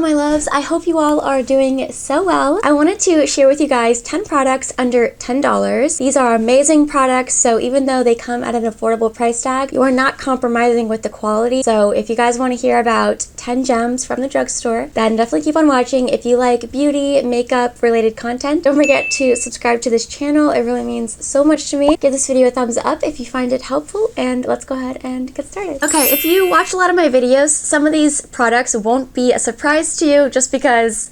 my loves, I hope you all are doing so well. I wanted to share with you guys 10 products under $10. These are amazing products, so even though they come at an affordable price tag, you are not compromising with the quality. So if you guys want to hear about 10 gems from the drugstore, then definitely keep on watching. If you like beauty, makeup related content, don't forget to subscribe to this channel. It really means so much to me. Give this video a thumbs up if you find it helpful, and let's go ahead and get started. Okay, if you watch a lot of my videos, some of these products won't be a surprise to you just because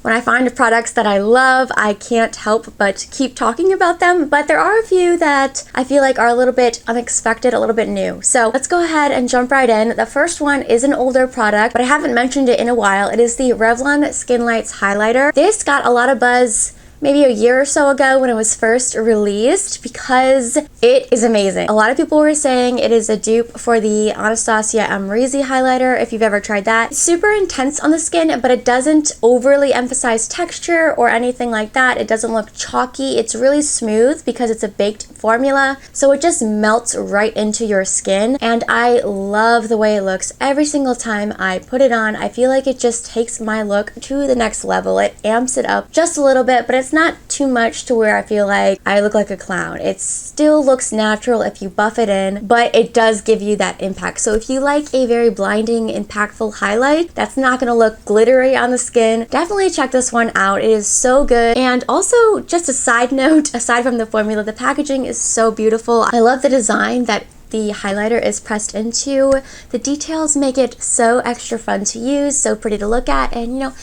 when I find products that I love, I can't help but keep talking about them, but there are a few that I feel like are a little bit unexpected, a little bit new. So let's go ahead and jump right in. The first one is an older product, but I haven't mentioned it in a while. It is the Revlon Skin Lights Highlighter. This got a lot of buzz maybe a year or so ago when it was first released because it is amazing. A lot of people were saying it is a dupe for the Anastasia Amrezy highlighter, if you've ever tried that. It's super intense on the skin, but it doesn't overly emphasize texture or anything like that. It doesn't look chalky. It's really smooth because it's a baked formula, so it just melts right into your skin, and I love the way it looks. Every single time I put it on, I feel like it just takes my look to the next level. It amps it up just a little bit, but it's not too much to where I feel like I look like a clown. It still looks natural if you buff it in, but it does give you that impact. So if you like a very blinding, impactful highlight that's not going to look glittery on the skin, definitely check this one out. It is so good. And also, just a side note, aside from the formula, the packaging is so beautiful. I love the design that the highlighter is pressed into. The details make it so extra fun to use, so pretty to look at, and you know,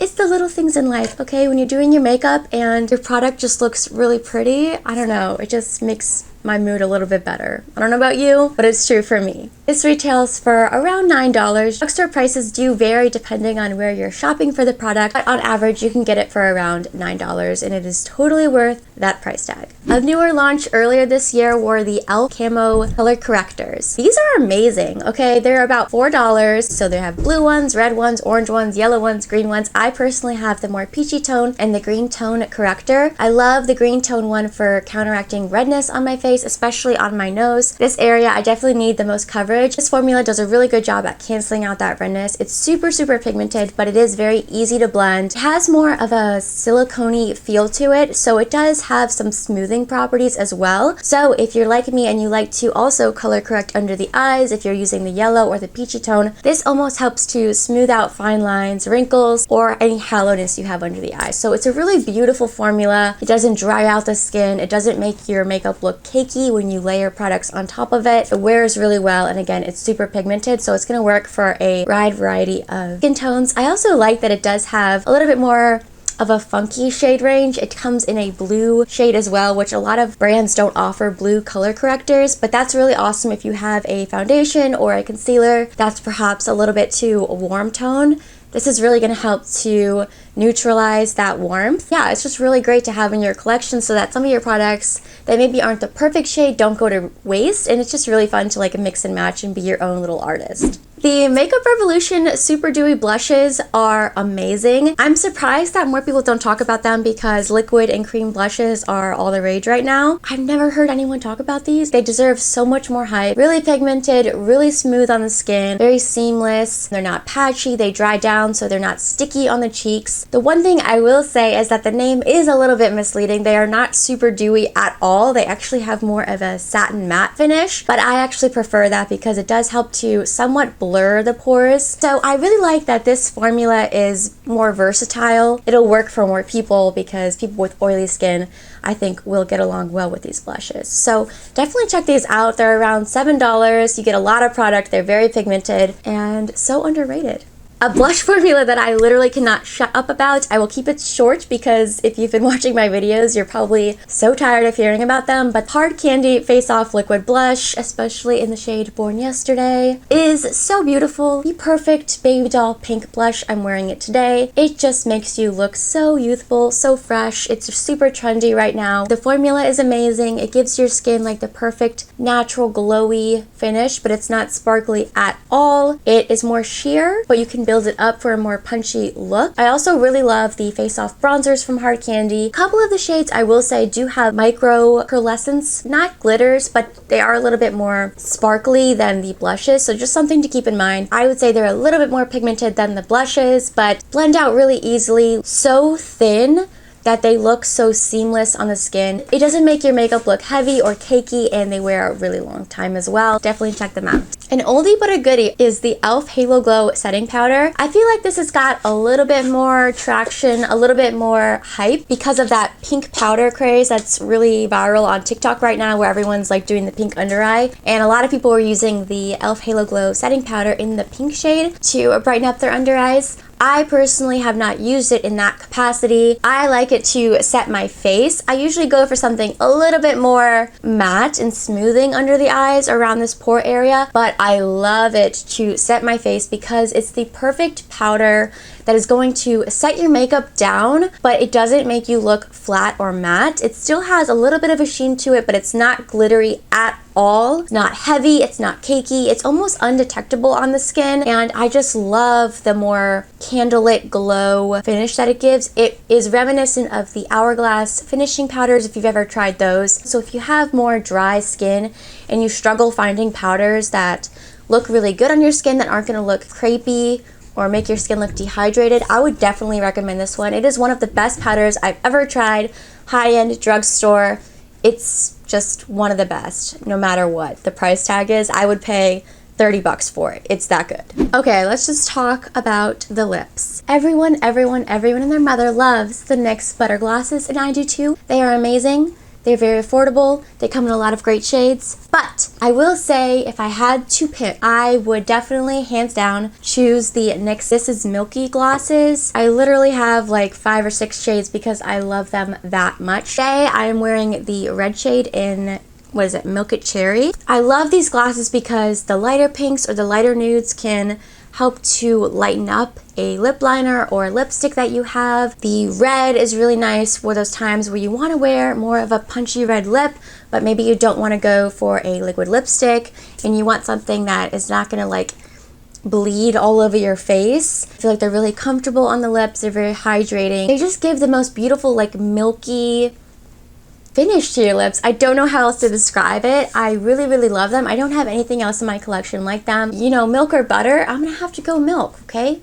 it's the little things in life, okay? When you're doing your makeup and your product just looks really pretty, I don't know, it just makes my mood a little bit better. I don't know about you, but it's true for me. This retails for around $9. Drugstore prices do vary depending on where you're shopping for the product, but on average you can get it for around $9, and it is totally worth that price tag. A newer launch earlier this year were the e.l.f. Camo color correctors. These are amazing, okay? They're about $4, so they have blue ones, red ones, orange ones, yellow ones, green ones. I personally have the more peachy tone and the green tone corrector. I love the green tone one for counteracting redness on my face, especially on my nose. This area I definitely need the most coverage. This formula does a really good job at canceling out that redness. It's super pigmented, but it is very easy to blend. It has more of a silicone-y feel to it, so it does have some smoothing properties as well. So if you're like me and you like to also color correct under the eyes, if you're using the yellow or the peachy tone, this almost helps to smooth out fine lines, wrinkles, or any hollowness you have under the eyes. So it's a really beautiful formula. It doesn't dry out the skin. It doesn't make your makeup look cakey when you layer products on top of it. It wears really well, and again, it's super pigmented, so it's going to work for a wide variety of skin tones. I also like that it does have a little bit more of a funky shade range. It comes in a blue shade as well, which a lot of brands don't offer blue color correctors, but that's really awesome if you have a foundation or a concealer that's perhaps a little bit too warm tone. This is really going to help to neutralize that warmth. Yeah, it's just really great to have in your collection so that some of your products that maybe aren't the perfect shade don't go to waste, and it's just really fun to like mix and match and be your own little artist. The Makeup Revolution Super Dewy Blushes are amazing. I'm surprised that more people don't talk about them because liquid and cream blushes are all the rage right now. I've never heard anyone talk about these. They deserve so much more hype. Really pigmented, really smooth on the skin, very seamless. They're not patchy, they dry down so they're not sticky on the cheeks. The one thing I will say is that the name is a little bit misleading. They are not super dewy at all. They actually have more of a satin matte finish, but I actually prefer that because it does help to somewhat blur the pores. So I really like that this formula is more versatile. It'll work for more people because people with oily skin, I think, will get along well with these blushes. So definitely check these out. They're around $7. You get a lot of product. They're very pigmented and so underrated. A blush formula that I literally cannot shut up about. I will keep it short because if you've been watching my videos, you're probably so tired of hearing about them, but Hard Candy Face Off Liquid Blush, especially in the shade Born Yesterday, is so beautiful. The perfect baby doll pink blush. I'm wearing it today. It just makes you look so youthful, so fresh. It's super trendy right now. The formula is amazing. It gives your skin like the perfect natural glowy finish, but it's not sparkly at all. It is more sheer, but you can builds it up for a more punchy look. I also really love the Face Off bronzers from Hard Candy. A couple of the shades I will say do have micro pearlescence, not glitters, but they are a little bit more sparkly than the blushes, so just something to keep in mind. I would say they're a little bit more pigmented than the blushes, but blend out really easily. So thin that they look so seamless on the skin. It doesn't make your makeup look heavy or cakey, and they wear a really long time as well. Definitely check them out. An oldie but a goodie is the e.l.f. Halo Glow setting powder. I feel like this has got a little bit more traction, a little bit more hype because of that pink powder craze that's really viral on TikTok right now, where everyone's like doing the pink under eye, and a lot of people were using the e.l.f. Halo Glow setting powder in the pink shade to brighten up their under eyes. I personally have not used it in that capacity. I like it to set my face. I usually go for something a little bit more matte and smoothing under the eyes around this pore area, but I love it to set my face because it's the perfect powder that is going to set your makeup down, but it doesn't make you look flat or matte. It still has a little bit of a sheen to it, but it's not glittery at all. It's not heavy, it's not cakey, it's almost undetectable on the skin, and I just love the more candlelit glow finish that it gives. It is reminiscent of the Hourglass finishing powders if you've ever tried those. So if you have more dry skin and you struggle finding powders that look really good on your skin that aren't going to look crepey or make your skin look dehydrated, I would definitely recommend this one. It is one of the best powders I've ever tried. High-end drugstore. It's just one of the best, no matter what the price tag is. I would pay $30 for it. It's that good. Okay, let's just talk about the lips. Everyone and their mother loves the NYX Butter Glosses, and I do too. They are amazing. They're very affordable. They come in a lot of great shades. But I will say, if I had to pick, I would definitely, hands down, choose the NYX This Is Milky glosses. I literally have like 5 or 6 shades because I love them that much. Today, I am wearing the red shade in, what is it, Milk It Cherry. I love these glosses because the lighter pinks or the lighter nudes can help to lighten up a lip liner or lipstick that you have. The red is really nice for those times where you want to wear more of a punchy red lip, but maybe you don't want to go for a liquid lipstick and you want something that is not going to like bleed all over your face. I feel like they're really comfortable on the lips. They're very hydrating. They just give the most beautiful like milky finish to your lips. I don't know how else to describe it. I really love them. I don't have anything else in my collection like them. You know, milk or butter, I'm gonna have to go milk, okay?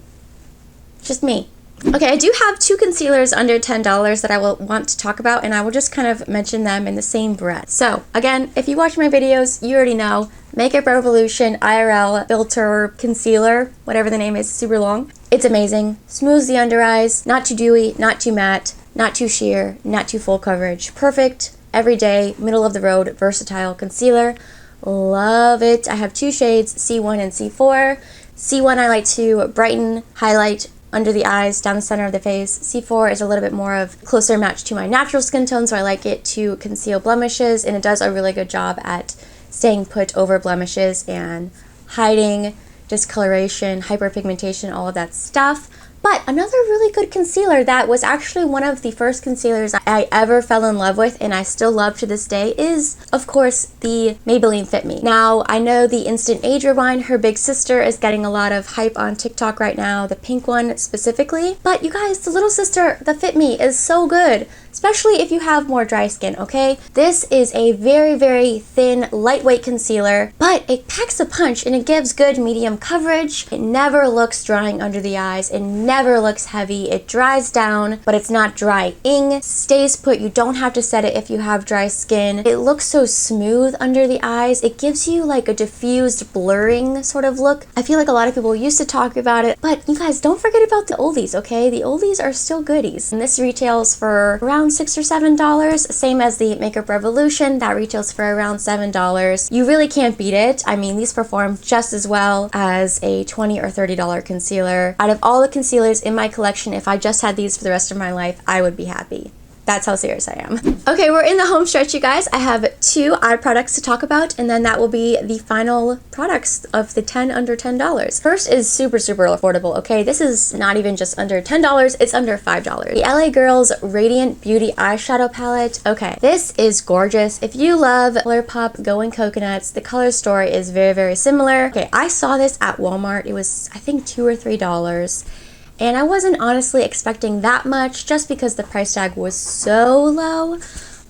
Just me. Okay, I do have 2 concealers under $10 that I will want to talk about, and I will just kind of mention them in the same breath. So, again, if you watch my videos, you already know Makeup Revolution IRL Filter Concealer, whatever the name is, super long. It's amazing. Smooths the under eyes, not too dewy, not too matte, not too sheer, not too full coverage. Perfect, everyday, middle of the road, versatile concealer. Love it. I have 2 shades, C1 and C4. C1 I like to brighten, highlight under the eyes, down the center of the face. C4 is a little bit more of closer match to my natural skin tone, so I like it to conceal blemishes, and it does a really good job at staying put over blemishes and hiding discoloration, hyperpigmentation, all of that stuff. But another really good concealer that was actually one of the first concealers I ever fell in love with, and I still love to this day, is, of course, the Maybelline Fit Me. Now, I know the Instant Age Rewind, her big sister, is getting a lot of hype on TikTok right now, the pink one specifically. But you guys, the little sister, the Fit Me, is so good, especially if you have more dry skin, okay? This is a very thin, lightweight concealer, but it packs a punch and it gives good medium coverage. It never looks drying under the eyes. It never looks heavy. It dries down, but it's not drying. Stays put. You don't have to set it if you have dry skin. It looks so smooth under the eyes. It gives you like a diffused blurring sort of look. I feel like a lot of people used to talk about it, but you guys, don't forget about the oldies, okay? The oldies are still goodies, and this retails for around $6 or $7, same as the Makeup Revolution, that retails for around $7. You really can't beat it. I mean, these perform just as well as a $20 or $30 concealer. Out of all the concealers in my collection, if I just had these for the rest of my life, I would be happy. That's how serious I am. Okay, we're in the home stretch, you guys. I have 2 eye products to talk about, and then that will be the final products of the 10 under $10. First is super affordable, okay? This is not even just under $10, it's under $5. The LA Girls Radiant Beauty Eyeshadow Palette. Okay, this is gorgeous. If you love ColourPop Going Coconuts, the color story is very similar. Okay, I saw this at Walmart. It was, I think, $2 or $3. And I wasn't honestly expecting that much just because the price tag was so low,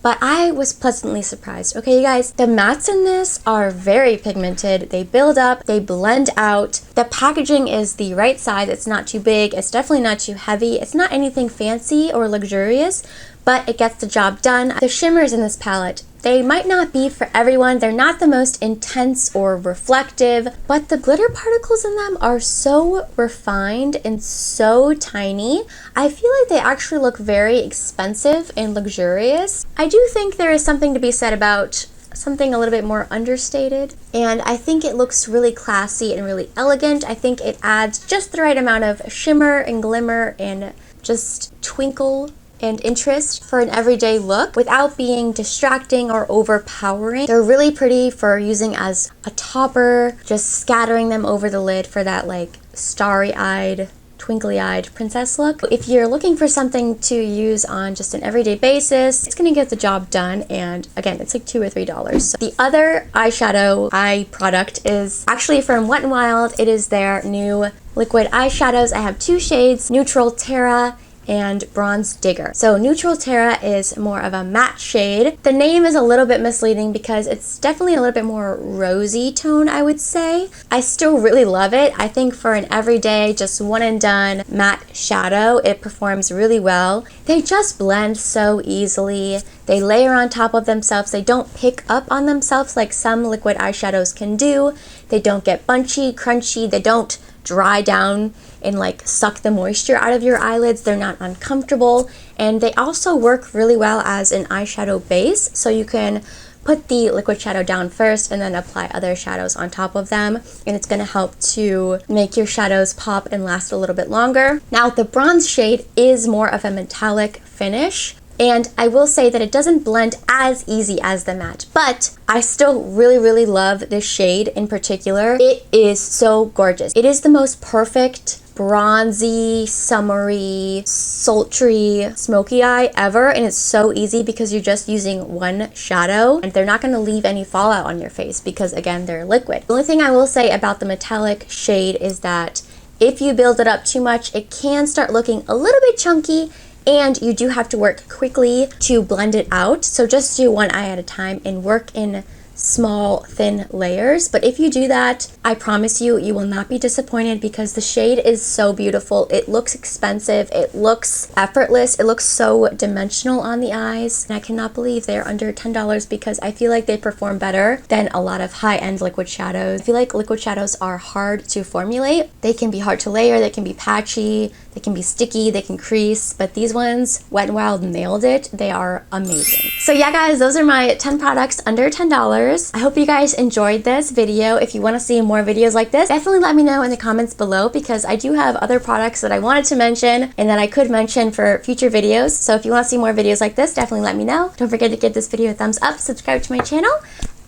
but I was pleasantly surprised. Okay, you guys, the mattes in this are very pigmented. They build up, they blend out. The packaging is the right size. It's not too big. It's definitely not too heavy. It's not anything fancy or luxurious, but it gets the job done. The shimmers in this palette, they might not be for everyone. They're not the most intense or reflective, but the glitter particles in them are so refined and so tiny. I feel like they actually look very expensive and luxurious. I do think there is something to be said about something a little bit more understated, and I think it looks really classy and really elegant. I think it adds just the right amount of shimmer and glimmer and just twinkle and interest for an everyday look without being distracting or overpowering. They're really pretty for using as a topper, just scattering them over the lid for that like starry-eyed, twinkly-eyed princess look. If you're looking for something to use on just an everyday basis, it's gonna get the job done, and again, it's like $2 or $3. So the other eyeshadow eye product is actually from Wet n Wild. It is their new liquid eyeshadows. I have 2 shades, Neutral Terra and Bronze Digger. So Neutral Terra is more of a matte shade. The name is a little bit misleading because it's definitely a little bit more rosy tone, I would say. I still really love it. I think for an everyday, just one and done matte shadow, it performs really well. They just blend so easily. They layer on top of themselves. They don't pick up on themselves like some liquid eyeshadows can do. They don't get bunchy, crunchy. They don't dry down and like suck the moisture out of your eyelids. They're not uncomfortable, and they also work really well as an eyeshadow base, so you can put the liquid shadow down first and then apply other shadows on top of them, and it's going to help to make your shadows pop and last a little bit longer. Now the bronze shade is more of a metallic finish, and I will say that it doesn't blend as easy as the matte, but I still really love this shade in particular. It is so gorgeous. It is the most perfect bronzy, summery, sultry, smoky eye ever, and it's so easy because you're just using one shadow and they're not going to leave any fallout on your face because, again, they're liquid. The only thing I will say about the metallic shade is that if you build it up too much, it can start looking a little bit chunky, and you do have to work quickly to blend it out. So just do one eye at a time and work in small, thin layers. But if you do that, I promise you, you will not be disappointed because the shade is so beautiful. It looks expensive. It looks effortless. It looks so dimensional on the eyes. And I cannot believe they're under $10 because I feel like they perform better than a lot of high-end liquid shadows. I feel like liquid shadows are hard to formulate. They can be hard to layer. They can be patchy. They can be sticky. They can crease. But these ones, Wet n Wild nailed it. They are amazing. So yeah, guys, those are my 10 products under $10. I hope you guys enjoyed this video. If you want to see more videos like this, definitely let me know in the comments below because I do have other products that I wanted to mention and that I could mention for future videos. So if you want to see more videos like this, definitely let me know. Don't forget to give this video a thumbs up, subscribe to my channel,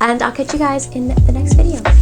and I'll catch you guys in the next video.